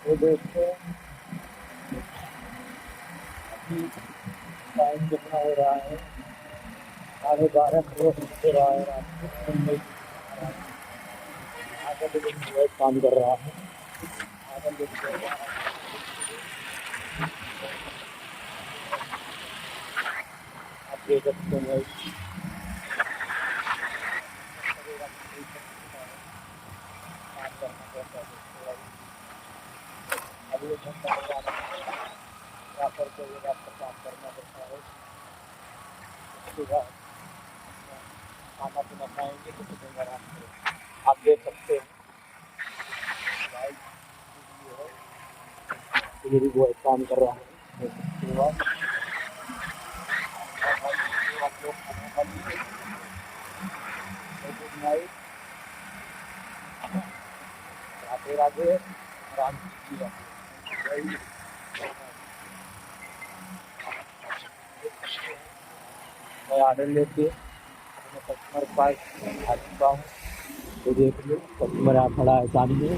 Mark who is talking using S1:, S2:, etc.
S1: वो देखते हैं अभी टाइम कितना हो रहा है। 12:30 हो रहा है रात को मुंबई। आधा दिन बहुत काम कर रहा है। आधा दिन आप देख सकते हैं भाई। काम करना पड़ता है दोस्तों भाई। अभी 1 घंटा हो रहा है। प्रॉपर को ये आपका काम करना पड़ता है। उसके बाद खाना पीना खाएंगे तो फिर आराम से आप देख सकते हैं भाई। ये भी बहुत काम कर रहा है। उसके बाद आप लोग खाना खा लीजिए। Good night. राधे राधे। आराम कीजिए भाई। मैं ऑर्डर लेके अपने कस्टमर के पास आ चुका हूँ। तो देख लो कस्टमर आ खड़ा है सामने।